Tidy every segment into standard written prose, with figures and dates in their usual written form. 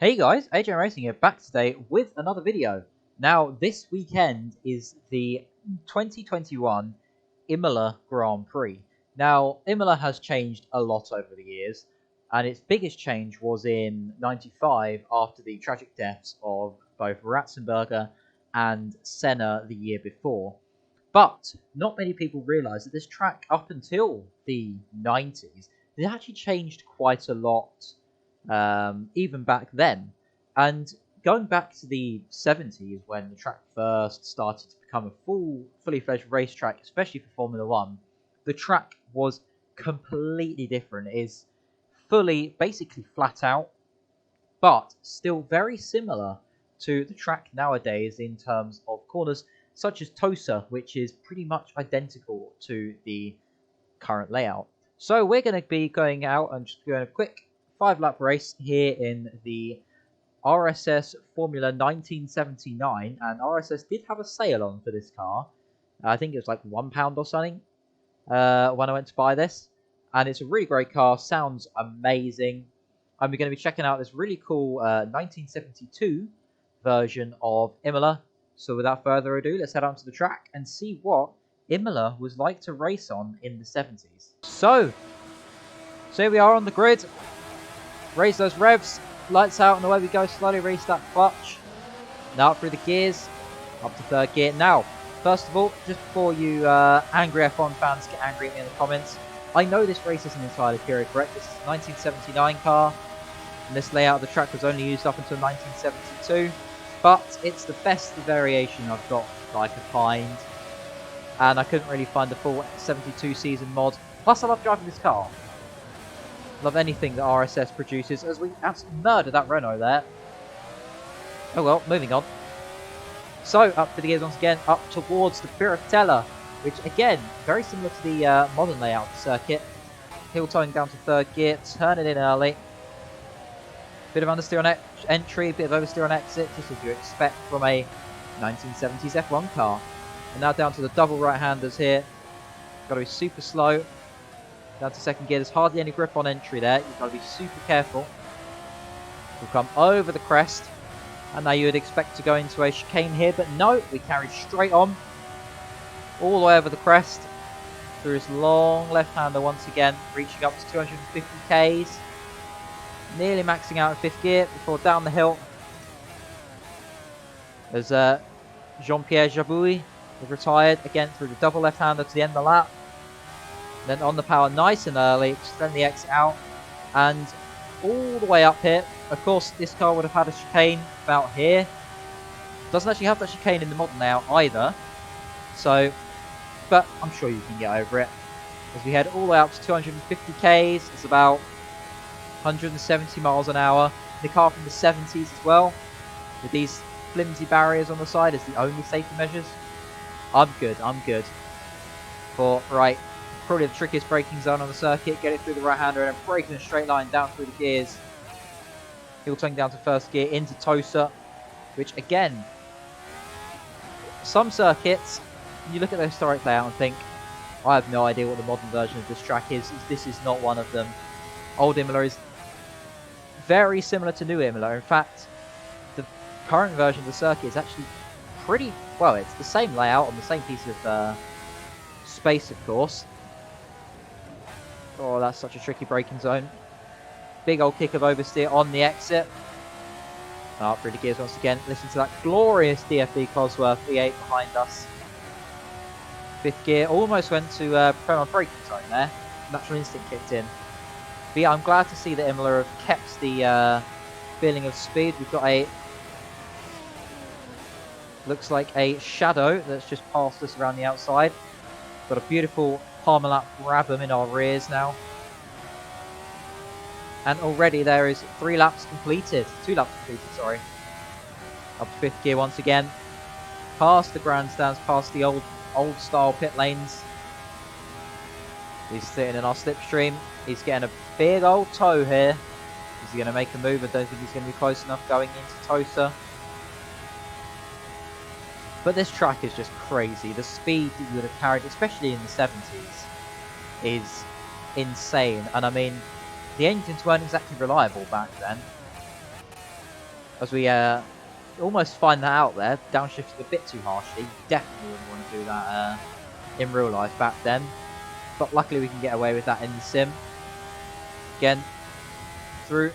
Hey guys, AJ Racing here, back today with another video. Now, this weekend is the 2021 Imola Grand Prix. Now, Imola has changed a lot over the years, and its biggest change was in '95 after the tragic deaths of both Ratzenberger and Senna the year before. But not many people realise that this track, up until the '90s, it actually changed quite a lot even back then. And going back to the '70s, when the track first started to become a fully fledged racetrack, especially for Formula One, the track was completely different. It is fully, basically flat out, but still very similar to the track nowadays in terms of corners, such as Tosa, which is pretty much identical to the current layout. So we're going to be going out and just doing a quick 5-lap race here in the RSS Formula 1979, and RSS did have a sale on for this car. I think it was like £1 or something when I went to buy this, and it's a really great car, sounds amazing. And we're going to be checking out this really cool 1972 version of Imola. So without further ado, let's head on to the track and see what Imola was like to race on in the 70s. So here we are on the grid. Raise those revs, lights out, and away we go. Slowly restart clutch. Now up through the gears, up to third gear. Now, first of all, just before you angry F1 fans get angry at me in the comments, I know this race isn't entirely period correct. This is a 1979 car, and this layout of the track was only used up until 1972. But it's the best variation I've got that I could find, and I couldn't really find the full 72 season mod. Plus, I love driving this car. Love anything that RSS produces, as we absolutely murdered that Renault there. Oh well, moving on. So, up to the gears once again, up towards the Piratella, which again, very similar to the modern layout of the circuit. Hill towing down to third gear, turning in early. Bit of understeer on entry, bit of oversteer on exit, just as you expect from a 1970s F1 car. And now down to the double right-handers here. Got to be super slow. Down to second gear, there's hardly any grip on entry there. You've got to be super careful. We'll come over the crest. And now you would expect to go into a chicane here, but no, we carried straight on. All the way over the crest. Through this long left-hander once again, reaching up to 250 Ks. Nearly maxing out in fifth gear before down the hill. There's Jean-Pierre Jabouille, retired again through the double left-hander to the end of the lap. Then on the power nice and early, extend the exit out, and all the way up here. Of course, this car would have had a chicane about here. Doesn't actually have that chicane in the model now either. So, but I'm sure you can get over it. As we head all the way up to 250 Ks, it's about 170 miles an hour. The car from the 70s as well, with these flimsy barriers on the side as the only safety measures. I'm good. Right. Probably the trickiest braking zone on the circuit. Get it through the right-hander and then brake in a straight line down through the gears. He'll turn down to first gear into Tosa, which again, some circuits, you look at the historic layout and think, I have no idea what the modern version of this track is. This is not one of them. Old Imola is very similar to new Imola. In fact, the current version of the circuit is actually pretty, well, it's the same layout on the same piece of space, of course. Oh, that's such a tricky braking zone. Big old kick of oversteer on the exit. Up through the gears once again. Listen to that glorious DFD Cosworth V8 behind us. Fifth gear. Almost went to prone on braking zone there. Natural instinct kicked in. But yeah, I'm glad to see that Imola have kept the feeling of speed. We've got a... looks like a shadow that's just passed us around the outside. Got a beautiful Parmalat Brabham in our rears now. And already there is 2 laps completed, sorry. Up to fifth gear once again. Past the grandstands, past the old style pit lanes. He's sitting in our slipstream. He's getting a big old toe here. Is he going to make a move? I don't think he's going to be close enough going into Tosa. But this track is just crazy. The speed that you would have carried, especially in the 70s, is insane. And I mean, the engines weren't exactly reliable back then. As we almost find that out there, downshifted a bit too harshly. Definitely wouldn't want to do that in real life back then. But luckily we can get away with that in the sim. Again, through.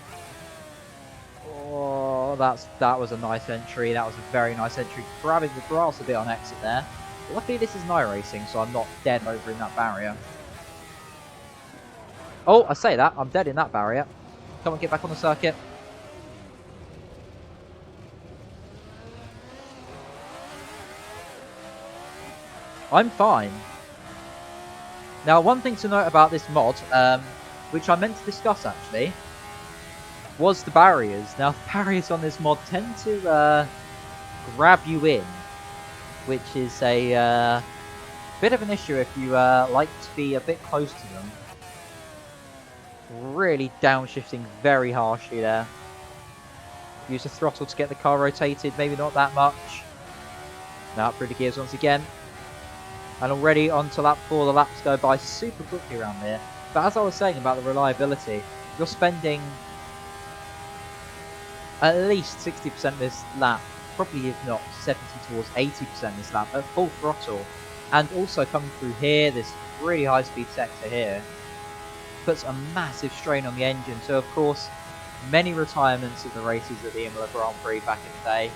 Oh, that was a nice entry. That was a very nice entry. Grabbing the grass a bit on exit there. But luckily this is iRacing, so I'm not dead over in that barrier. Oh, I say that. I'm dead in that barrier. Come on, get back on the circuit. I'm fine. Now, one thing to note about this mod, which I meant to discuss actually, was the barriers. Now, the barriers on this mod tend to grab you in, which is a bit of an issue if you like to be a bit close to them. Really downshifting very harshly there. Use the throttle to get the car rotated, maybe not that much. Now up through the gears once again. And already on to lap 4, the laps go by super quickly around here. But as I was saying about the reliability, you're spending at least 60% this lap, probably if not 70 towards 80% this lap, at full throttle. And also coming through here, this really high speed sector here, puts a massive strain on the engine. So of course, many retirements of the races at the Imola Grand Prix back in the day.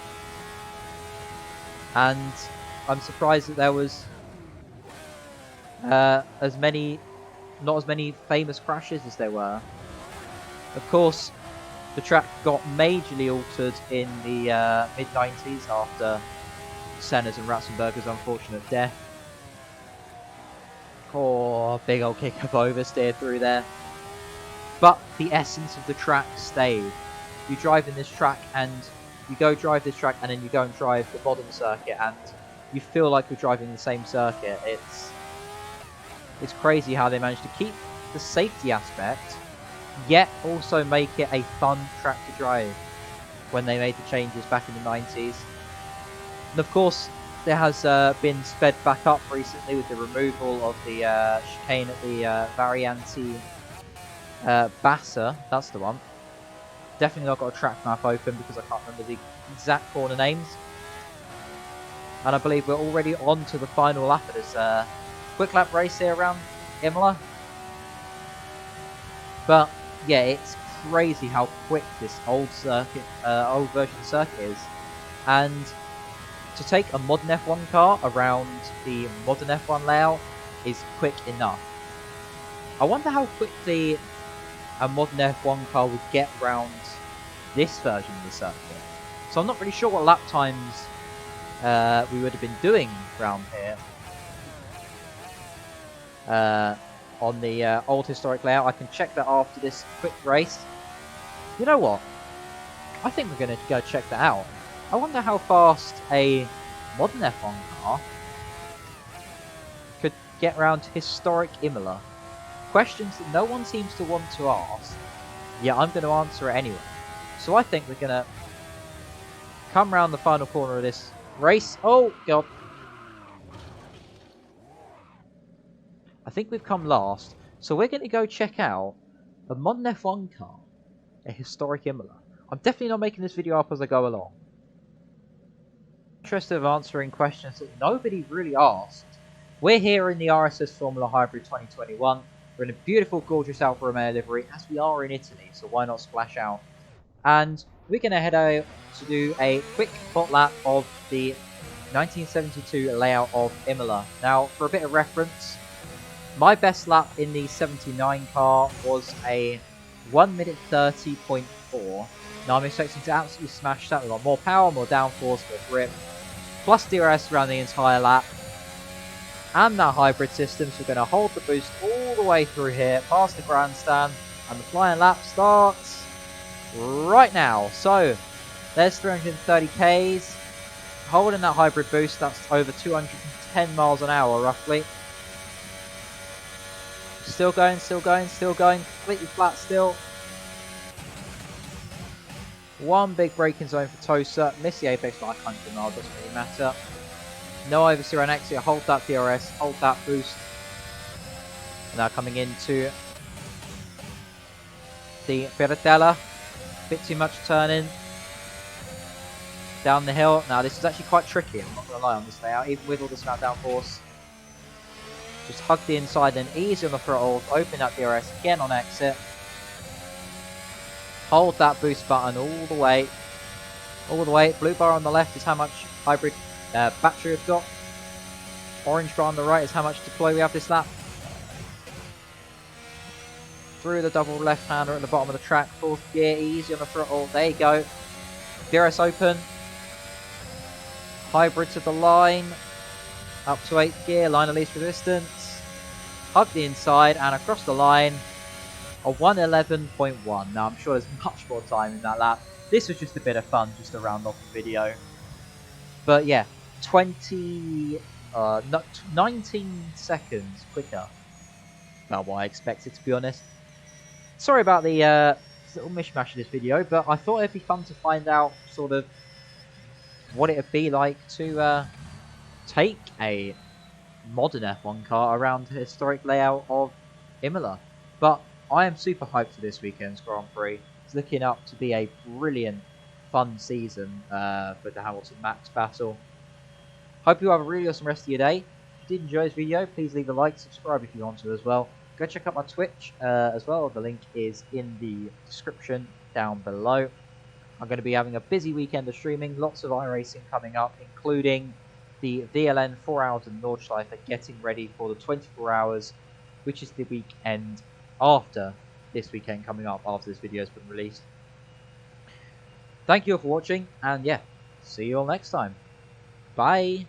And I'm surprised that there was not as many famous crashes as there were. Of course, the track got majorly altered in the mid-90s after Senna's and Ratzenberger's unfortunate death. Oh, big old kick of oversteer through there. But the essence of the track stayed. You drive in this track and you go drive this track and then you go and drive the modern circuit and you feel like you're driving the same circuit. It's crazy how they managed to keep the safety aspect, yet also make it a fun track to drive when they made the changes back in the 90s. And of course, there has been sped back up recently with the removal of the chicane at the Varianti Bassa. That's the one. Definitely not got a track map open because I can't remember the exact corner names. And I believe we're already on to the final lap of this quick lap race here around Imola. But yeah, it's crazy how quick this old version circuit is. And to take a modern F1 car around the modern F1 layout is quick enough. I wonder how quickly a modern F1 car would get around this version of the circuit. So I'm not really sure what lap times we would have been doing around here on the old historic layout. I can check that after this quick race. You know what? I think we're going to go check that out. I wonder how fast a modern F1 car could get around historic Imola. Questions that no one seems to want to ask, yet I'm going to answer it anyway. So I think we're going to come round the final corner of this race. Oh, God. I think we've come last. So we're going to go check out a modern F1 car, a historic Imola. I'm definitely not making this video up as I go along. Interested of answering questions that nobody really asked. We're here in the RSS Formula Hybrid 2021. We're in a beautiful, gorgeous Alfa Romeo livery, as we are in Italy, so why not splash out? And we're going to head out to do a quick hot lap of the 1972 layout of Imola. Now, for a bit of reference, my best lap in the 79 car was a 1 minute 30.4. Now, I'm expecting to absolutely smash that. We've got more power, more downforce, more grip, plus DRS around the entire lap. And that hybrid system, so we're going to hold the boost all the way through here, past the grandstand, and the flying lap starts right now. So, there's 330 Ks, holding that hybrid boost, that's over 210 miles an hour roughly. Still going, still going, still going, completely flat still. One big braking zone for Tosa, miss the apex by 100 miles, doesn't really matter. No oversteer on exit, hold that DRS, hold that boost. Now coming into the Piratella, bit too much turning. down the hill. Now this is actually quite tricky, I'm not going to lie, on this layout, even with all this amount of downforce. Just hug the inside, then easy on the throttle, open that DRS again on exit. Hold that boost button all the way. All the way. Blue bar on the left is how much hybrid battery we've got. Orange bar on the right is how much deploy we have this lap. Through the double left-hander at the bottom of the track. Fourth gear, easy on the throttle. There you go. DRS open. Hybrid to the line. Up to 8th gear, line of least resistance. Hug the inside and across the line. A 1:11.1. Now I'm sure there's much more time in that lap. This was just a bit of fun, just to round off the video. But yeah, 19 seconds quicker than what I expected, to be honest. Sorry about the little mishmash of this video, but I thought it'd be fun to find out sort of what it'd be like to take a modern F1 car around the historic layout of Imola. But I am super hyped for this weekend's Grand Prix. It's looking up to be a brilliant, fun season for the Hamilton-Max battle. Hope you have a really awesome rest of your day. If you did enjoy this video, please leave a like, subscribe if you want to as well. Go check out my Twitch as well. The link is in the description down below. I'm going to be having a busy weekend of streaming. Lots of iRacing coming up, including the VLN 4 Hours in Nordschleife, getting ready for the 24 hours, which is the weekend after this weekend coming up, after this video has been released. Thank you all for watching, and yeah, see you all next time. Bye!